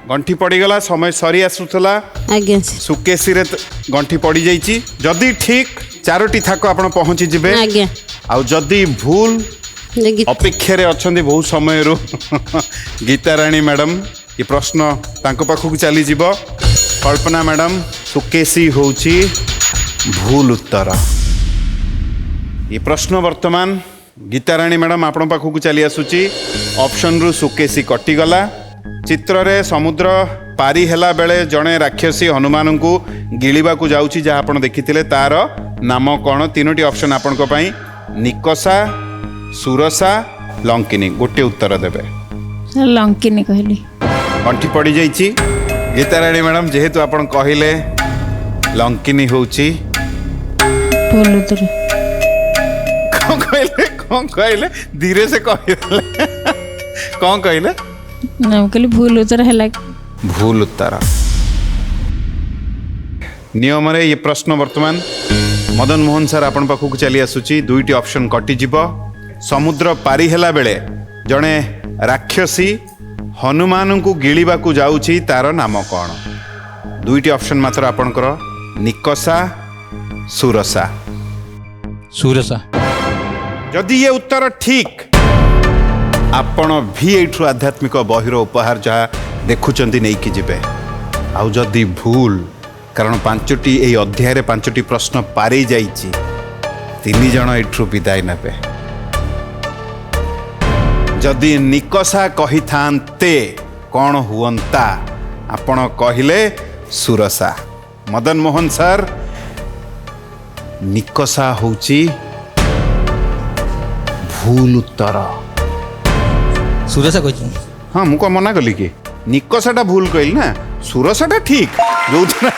ଗଣ୍ଠି ପଡ଼ିଗଲା, ସମୟ ସରି ଆସୁଥିଲା। ଆଜ୍ଞା ସାର୍। ସୁକେଶୀରେ ଗଣ୍ଠି ପଡ଼ିଯାଇଛି। ଯଦି ଠିକ୍ 4ଟି ଥାକ ଆପଣ ପହଞ୍ଚିଯିବେ। ଆଜ୍ଞା। ଆଉ ଯଦି ଭୁଲ, ଅପେକ୍ଷାରେ ଅଛନ୍ତି ବହୁ ସମୟରୁ ଗୀତାରାଣୀ ମ୍ୟାଡ଼ାମ, ଏ ପ୍ରଶ୍ନ ତାଙ୍କ ପାଖକୁ ଚାଲିଯିବ। କଳ୍ପନା ମ୍ୟାଡ଼ାମ, ସୁକେଶୀ ହେଉଛି ଭୁଲ ଉତ୍ତର। ଏ ପ୍ରଶ୍ନ ବର୍ତ୍ତମାନ ଗୀତାରାଣୀ ମ୍ୟାଡ଼ାମ ଆପଣଙ୍କ ପାଖକୁ ଚାଲି ଆସୁଛି। ଅପସନ୍ରୁ ସୁକେଶୀ କଟିଗଲା। ଚିତ୍ରରେ ସମୁଦ୍ର ପାରି ହେଲା ବେଳେ ଜଣେ ରାକ୍ଷସୀ ହନୁମାନଙ୍କୁ ଗିଳିବାକୁ ଯାଉଛି, ଯାହା ଆପଣ ଦେଖିଥିଲେ, ତାର ନାମ କ'ଣ? 3ଟି ଅପସନ୍ ଆପଣଙ୍କ ପାଇଁ, ନିକଷା, ସୁରସା, ଲଙ୍କିନୀ। ଗୋଟିଏ ଉତ୍ତର ଦେବେ। ସାର୍ ଲଙ୍କିନୀ କହିଲି। ଗଣ୍ଠି ପଡ଼ିଯାଇଛି। ଗୀତାରାଣୀ ମ୍ୟାଡ଼ାମ, ଯେହେତୁ ଆପଣ କହିଲେ ଲଙ୍କିନୀ ହେଉଛି ଭୁଲ ଉତ୍ତର। କ'ଣ କହିଲେ ଧୀରେ ସେ କହିଦେଲେ। କ'ଣ କହିଲେ? ନା ମୁଁ କହିଲି ଭୁଲ ଉତ୍ତର ହେଲା। ଭୁଲ ଉତ୍ତର। ନିୟମରେ ଏ ପ୍ରଶ୍ନ ବର୍ତ୍ତମାନ ମଦନ ମୋହନ ସାର୍ ଆପଣଙ୍କ ପାଖକୁ ଚାଲି ଆସୁଛି। 2ଟି ଅପସନ୍ କଟିଯିବ। ସମୁଦ୍ର ପାରି ହେଲା ବେଳେ ଜଣେ ରାକ୍ଷସୀ ହନୁମାନଙ୍କୁ ଗିଳିବାକୁ ଯାଉଛି, ତାର ନାମ କ'ଣ? 2ଟି ଅପସନ୍ ମାତ୍ର ଆପଣଙ୍କର, ନିକଷା, ସୁରସା। ସୁରସା। ଯଦି ଏ ଉତ୍ତର ଠିକ୍, ଆପଣ ଭି ଏଇଠୁ ଆଧ୍ୟାତ୍ମିକ ବହିର ଉପହାର ଯାହା ଦେଖୁଛନ୍ତି ନେଇକି ଯିବେ। ଆଉ ଯଦି ଭୁଲ, କାରଣ 5ଟି ଏଇ ଅଧ୍ୟାୟରେ 5ଟି ପ୍ରଶ୍ନ ପାରି ଯାଇଛି, 3 ଜଣ ଏଠୁ ବିଦାୟ ନେବେ। ଯଦି ନିକଷା କହିଥାନ୍ତେ କ'ଣ ହୁଅନ୍ତା? ଆପଣ କହିଲେ ସୁରସା। ମଦନ ମୋହନ ସାର୍, ନିକଷା ହେଉଛି ଭୁଲ ଉତ୍ତର। ସୁରସା କହିଛି। ହଁ, ମୁଁ କ'ଣ ମନା କଲି କି? ନିକଷାଟା ଭୁଲ କହିଲି ନା, ସୁରସାଟା ଠିକ୍। ଯୋଉଥିରେ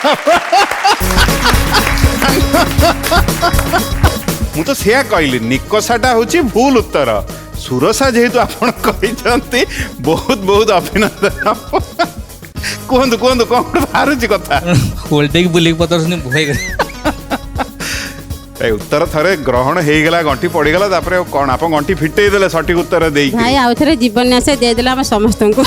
ମୁଁ ତ ସେୟା କହିଲି, ନିକଷାଟା ହେଉଛି ଭୁଲ ଉତ୍ତର। ସୁରସା ଯେହେତୁ ଆପଣ କହିଛନ୍ତି, ବହୁତ ବହୁତ ଅଭିନନ୍ଦନ। କୁହନ୍ତୁ କୁହନ୍ତୁ, କ'ଣ ବାହାରୁଛି କଥା? ଓଲଟେକି ବୁଲିକି ପଚାରୁଛନ୍ତି ଭୟ କରି। ଏ ଉତ୍ତର ଥରେ ଗ୍ରହଣ ହେଇଗଲା, ଗଣ୍ଠି ପଡ଼ିଗଲା, ତାପରେ ଆଉ କ'ଣ? ଆପଣ ଗଣ୍ଠି ଫିଟେଇ ଦେଲେ ସଠିକ୍ ଉତ୍ତର ଦେଇକି। ଭାଇ ଆଉ ଥରେ ଜୀବନ୍ୟାସ ଦେଇଦେଲେ ଆମେ ସମସ୍ତଙ୍କୁ।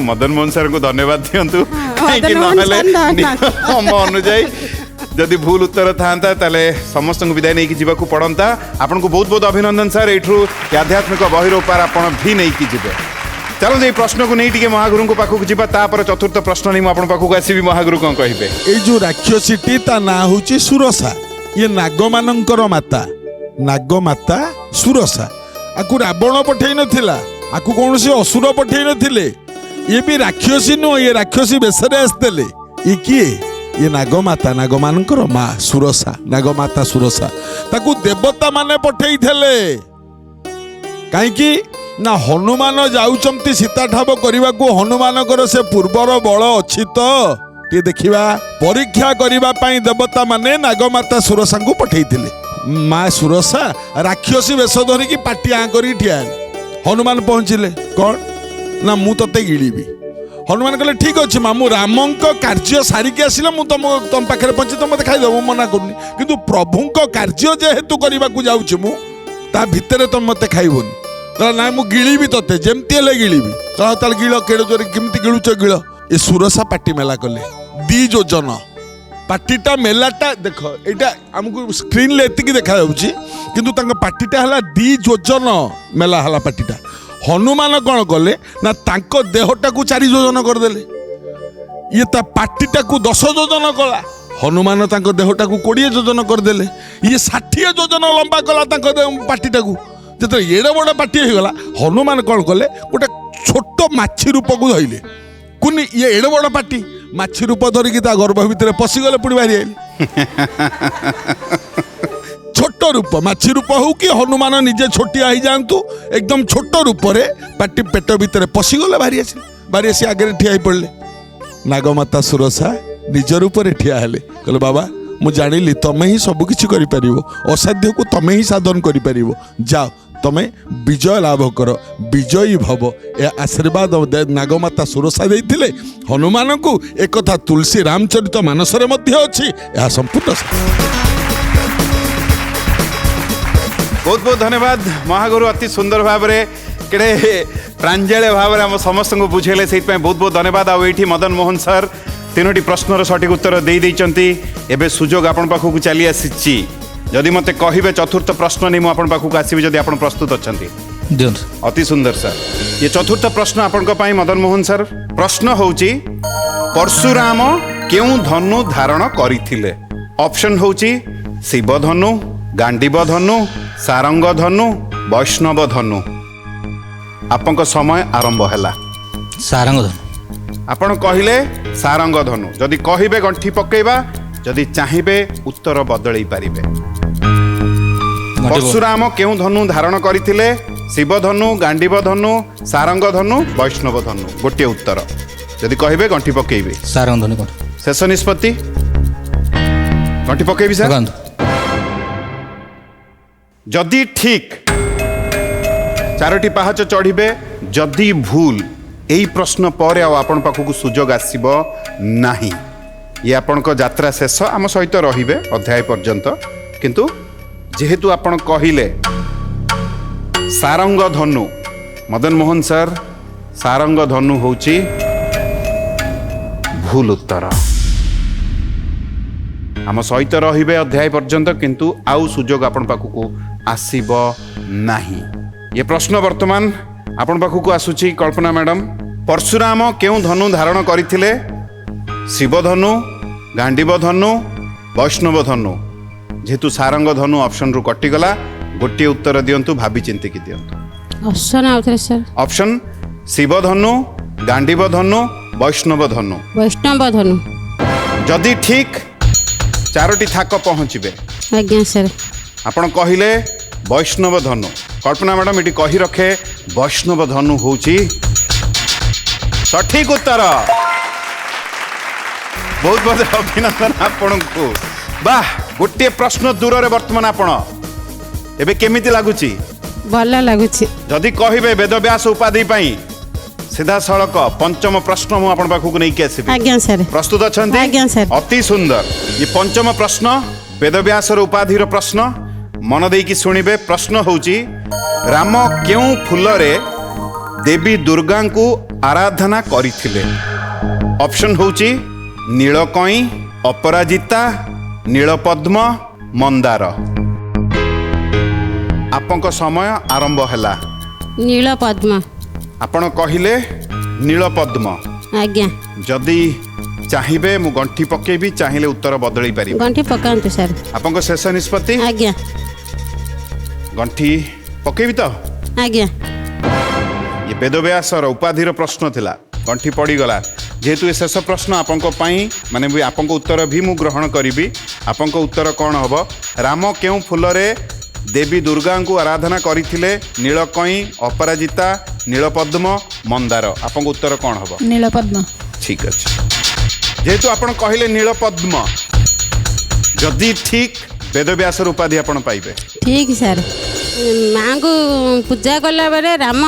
ମଦନ ମୋହନ ସାର୍ଙ୍କୁ ଧନ୍ୟବାଦ ଦିଅନ୍ତୁ। କାହିଁକି ମୋହନ ନହେଲେ ସାର୍ ଧନ୍ୟବାଦ। ନିୟମ ଅନୁଯାୟୀ ଯଦି ଭୁଲ ଉତ୍ତର ଥାନ୍ତା, ତାହେଲେ ସମସ୍ତଙ୍କୁ ବିଦାୟ ନେଇକି ଯିବାକୁ ପଡ଼ନ୍ତା। ଆପଣଙ୍କୁ ବହୁତ ବହୁତ ଅଭିନନ୍ଦନ ସାର୍। ଏଇଠୁ ଆଧ୍ୟାତ୍ମିକ ବହିର ଉପହାର ଆପଣ ଭି ନେଇକି ଯିବେ। ଚାଲନ୍ତୁ ଏଇ ପ୍ରଶ୍ନକୁ ନେଇ ଟିକେ ମହାଗୁରୁଙ୍କ ପାଖକୁ ଯିବା, ତାପରେ ଚତୁର୍ଥ ପ୍ରଶ୍ନ ନେଇ ମୁଁ ଆପଣଙ୍କ ପାଖକୁ ଆସିବି। ମହାଗୁରୁ କ'ଣ କହିବେ? ଏଇ ଯୋଉ ରାକ୍ଷସୀଟି ତା ନାଁ ହଉଛି ସୁରସା। ଇଏ ନାଗମାନଙ୍କର ମାତା, ନାଗମାତା ସୁରସା। ଆକୁ ରାବଣ ପଠେଇ ନଥିଲା, ଆକୁ କୌଣସି ଅସୁର ପଠେଇ ନଥିଲେ। ଇଏ ବି ରାକ୍ଷସୀ ନୁହଁ, ଇଏ ରାକ୍ଷସୀ ବେଶରେ ଆସିଥିଲେ। ଇଏ କିଏ? ଇଏ ନାଗମାତା, ନାଗମାନଙ୍କର ମା ସୁରସା, ନାଗମାତା ସୁରସା। ତାକୁ ଦେବତା ମାନେ ପଠେଇଥିଲେ। କାହିଁକି ନା ହନୁମାନ ଯାଉଛନ୍ତି ସୀତା ଠାବ କରିବାକୁ। ହନୁମାନଙ୍କର ସେ ପୂର୍ବର ବଳ ଅଛି ତ, टे देखा परीक्षा करने देवता माने नागमाता सुरसा को पठेइथिले। माँ सुरसा राक्षसी वेश धरिकी पाटी आँ करी ठिया हनुमान पहुँचिले कौन ना मु तते गिड़बी। हनुमान कहले ठीक अच्छे माँ मु राम कार्य सारिकी आसिले मु तुम पाखे पहुँची तुम मत खाईदेव मना करूनी किंतु प्रभु कार्य जेहेतु करने को जाऊँगी मु ता भितर तुम मत खाइबनी। कहला ना मु गिड़बी तते जमती हेले गिड़बी। कहला ताल गिड़ केड़े जोरे केमती गिड़ुच गिड़। ए सुरसा पाटी मेला कले 2 योजन पाटीटा मेलाटा देख एटा हमको स्क्रीन ले एतिकी देखा जाउची किंतु तांका पाटीटा हला 2 योजन मेला हला पाटीटा। हनुमान कौन कले ना तांको देहटा को 4 योजन कर देले ये ता पाटीटा को 10 योजन कला। हनुमान तांको देहटा को 20 योजन कर देले ये 60 योजन लंबा कला तांको पाटीटा को। जते एडे बड़ पाटी हो गला हनुमान कौन कले गोटे छोट माछी रूप को धइले कुनी ये एडे बड़ पाटी माछी रूप धरिकी ता गर्भ भितर पशिगले पुणी बाहरी आइले। छोट रूप माछी रूप हो कि हनुमान निजे छोटिया हो जातु एकदम छोट रूप रे पाटी पेट भितर पशिगले बाहरी आसी आगे ठिया पड़े। नागमाता सुरसा निज रूप रे ठिया हेले कहले बाबा मु जानिली तमे ही सब किछि करि परिबो असाध्य को तमे ही साधन करि परिबो जाओ तमे विजय लाभ कर विजयी भव ए आशीर्वाद नागमाता सुरसा देइथिले हनुमान को। एक कथा तुलसी रामचरित मानस रे मध्य अछि या संपूर्ण। बहुत बहुत धन्यवाद महागुरु अति सुंदर भाव रे केड़े प्रांजल भाव रे हम समस्त को बुझेले से बहुत बहुत धन्यवाद। आ एठी मदन मोहन सर 3टी प्रश्नर सठिक उत्तर दे देइचंती। एबे सुजोग आपण पाखु चली आसीची जदि मते कहिबे चतुर्थ प्रश्न नहीं आपण पाखु आसीबे जदि आपण प्रस्तुत अछंती दियन। अति सुंदर सर ये चतुर्थ प्रश्न आपण को पई मदन मोहन सर प्रश्न होउची परशुराम केउ धनु धारण करिथिले। ऑप्शन होउची शिव धनु गांडीव धनु सारंग धनु वैष्णव धनु। आपन को समय आरंभ हैला। सारंग धनु आपण कहिले सारंग धनु जदि कहिबे गंठी पकेबा जदि चाहिबे उत्तर बदलई पारिबे। परशुराम केउ धनु धारण करिथिले शिव धनु गांडीव धनु सारंग धनु वैष्णव धनु गोटे उत्तर जदि कहिबे गंठी पकेबे सारंग धनु शेष निष्पत्ति गंठी पकेबी सर जदि ठीक 4टी पहाच चढ़िबे जदि भूल यही प्रश्न पर आपण पाखक सुजोग आसीबो नाही। ये आपण को यात्रा शेष आम सहित रहिबे अध्याय पर्यंत किंतु जेहेतु आपण कहिले सारंग धनु मदन मोहन सर सारंग धनु होची भूल उत्तर। आम सहित रहिबे अध्याय पर्यंत किंतु आउ सुजोग आपण पाखक आसीबो नाही। ये प्रश्न वर्तमान आपण पाखक आसुची कल्पना मैडम परशुराम केउ धनु धारण करिथिले शिव धनु गांडीव धनु वैष्णव धनु। जेहेतु सारंग धनु ऑप्शन रु कटिगला गोटे उत्तर दियंतु भाभी चिंती की दियंतु। ऑप्शन आउथरे सर ऑप्शन शिव धनु गांडीव धनु वैष्णव धनु। वैष्णव धनु जदि ठीक 4टी थाक पहुँचे आज्ञा सर आपण कहिले वैष्णव धनु। कल्पना मैडम ये कही रखे वैष्णव धनु होची सठिक उत्तर। बहुत बहुत अभिनंदन आपण को। वाह गोटे प्रश्न दूर रे वर्तमान आपण एबे केमिति लागुची भल लागुची। जदि कहिबे वेदव्यास उपाधि पई सीधा सड़क पंचम प्रश्न मु आपण पाखु नै के आसीबे। आज्ञा सर प्रस्तुत अछंती आज्ञा सर। अति सुंदर ये पंचम प्रश्न वेदव्यास उपाधि रो प्रश्न मन देई की सुनिबे। प्रश्न होची राम केउ फूल रे देवी दुर्गा को आराधना करिथिले। ऑप्शन होची नीलकई अपराजिता नीलपद्म मंदार। आपन समय आरंभ हैला। नीलपद्म आपण कहिले नीलपद्म। आज्ञा जदि चाहिए मु गंठी पकेबी चाहिए उत्तर बदल पारि। गंठी पकांतु सर। आपन शेष निष्पत्ति आज्ञा गंठी पकेबी तो आज्ञा। ये वेदव्यास उपाधि प्रश्न थिला गंठी पड़ी गला जेहेतु ये शेष प्रश्न आपन माने आपन उत्तर भी मु ग्रहण करी। आपन उत्तर कौन हम राम केउ फूल रे देवी दुर्गा को आराधना करथिले नीलकई अपराजिता नीलपद्म मंदार। आपन उत्तर कौन हम नीलपद्म। ठीक अच्छे जेहेतु आपण कहले नीलपद्म जदि ठीक वेदव्यासर उपाधि आपण पाइबे ठीक सर माँ को पूजा कला बेले राम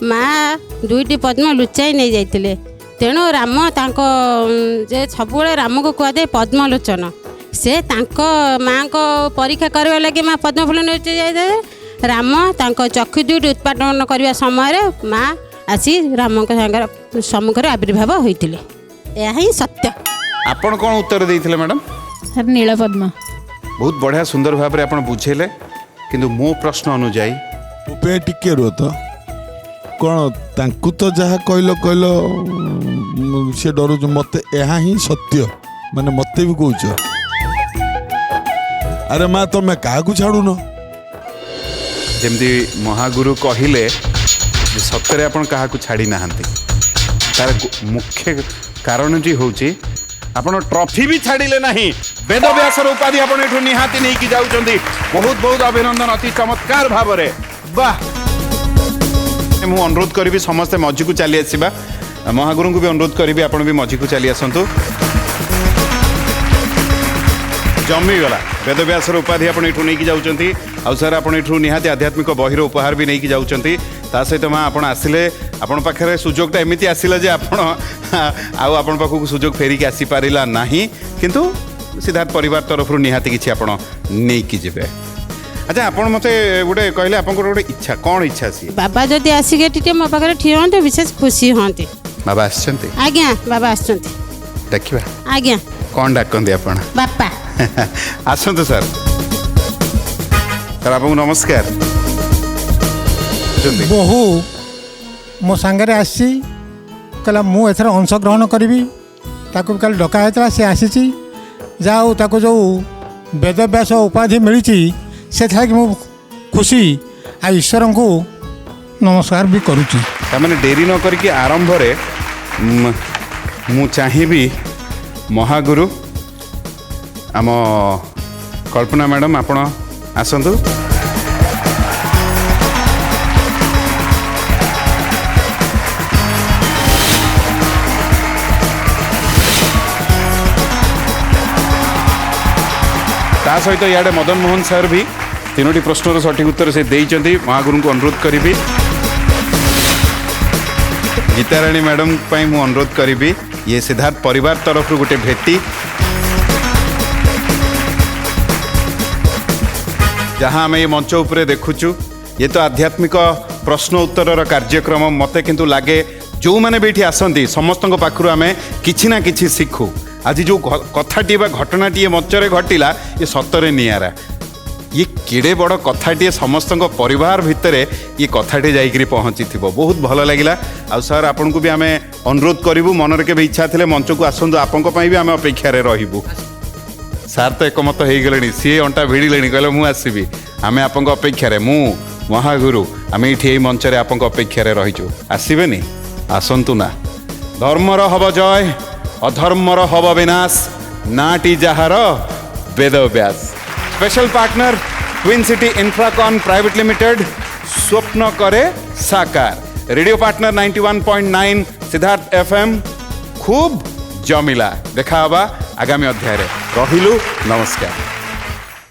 माँ दुईटी पद्म लुचाई नहीं जाइतिले तेणु राम तांको जे सबुले राम को कहदे पद्मलोचन से तांको माँ को परीक्षा करवा लगे माँ पद्मफूल लुचाई जाए राम तांको चक्षु दुईटी उत्पादन करने समय माँ आसी राम सागर सम्मुखें आविर्भाव होइतिले यह ही सत्य आपण कौन उत्तर देइथिले मैडम सर नीलपद्म बहुत बढ़िया सुंदर भाव में आप बुझेले किंतु मो प्रश्न अनुଯାयी पे टिके रुह तो कौन तांकु तो जहाँ कहल कहल से डर मत यहाँ ही सत्य माने मत भी कौच अरे माँ तुम्हें क्या छाड़ुन जमती महागुरु कहले सत्य आपण क्या छाड़ी ना तार मुख्य कारणटी हूँ आपण ट्रॉफी भी छाड़िले नहीं वेदव्यासर उपाधि आपण एठू निहाती नहीं कि जाउचंदी बहुत बहुत अभिनंदन अति चमत्कार भाव रे वाह मु अनुरोध करी समस्ते मझी को चली आसवा महागुरु को भी अनुरोध करी आपण भी मझी को चली आसतु जमीगला वेदव्यासर उपाधि आपण एठू नहीं कि जाउचंदी आ सर आपण एठू निहाती आध्यात्मिक बहिर उपहार भी नहीं कि जाउचंदी ता सहित माँ आपण आसिले आपण पाखरे सुजोगटा एमिति आसिला जे आपण आउ आपण पाखु सुजोग फेरिक आसी पारिला नाही किंतु सिद्धार्थ परिवार तरफ निहाती किछि आपण नहीं कि जेबे अच्छा आपण मते गोटे कहले आपण गोटे इच्छा कौन इच्छा सी बाबा जदि आसिके टिके मो पाखरे ठियन्ते विशेष खुशी होंती बाबा आछंती आज्ञा बाबा आछंती देखिबा आज्ञा कौन डाकंदी आपण बापा आसंतु सर सर आपको नमस्कार बहु मो सांगरे आसी कहला मु एथर अंशग्रहण करी ताकू कल डका होता सी आसी जाऊ ताकू जो वेदव्यास उपाधि मिली से मु खुशी आ ईश्वर को नमस्कार भी करुच्ची मैंने डेरी न करके आरंभ रे मु चाहिए महागुरु आम कल्पना मैडम आपण आसंतु ता सहित इे मदन मोहन सर भी तीनोटी प्रश्नर सठिक उत्तर से देइचंती महागुरु को अनुरोध करी गीताराणी मैडम मु अनुरोध करी ये सिद्धार्थ परिवार तरफ गोटे भेटी जहाँ आम ये मंच उपरे देखुचु ये तो आध्यात्मिक प्रश्न उत्तर कार्यक्रम मते किंतु लागे जो मैंने भी आसती समस्त पाखु आम किछि ना किछि शिखु आज जो कथाटी घटनाटी मंचरे घटिला ये सतरे नियारा ये केड़े बड़ कथाटी समस्त परिवार भितर ये कथाटी जाइकरी पहुँची थी बहुत भल लगिला आ सर आपन को भी आम अनुरोध करूँ मनरे के इच्छा थे मंच को आसतु आपण भी आम अपेक्षा रही सार तो एकमत हो गले सी अंटा भिड़े कहले मुझे आसबि आम आप अपेक्षा मु महागुरु आम ये मंचरे आप अपेक्षा रहीचु आसबेनि आसतु ना धर्मर हब जय अधर्मर हब विनाश नाटी जहार वेदव्यास special partner twin city infracon private limited स्वप्न करे साकार रेडियो पार्टनर 91.9 सिद्धार्थ FM खूब जमिला देखा आगामी अध्याय रहिलु नमस्कार।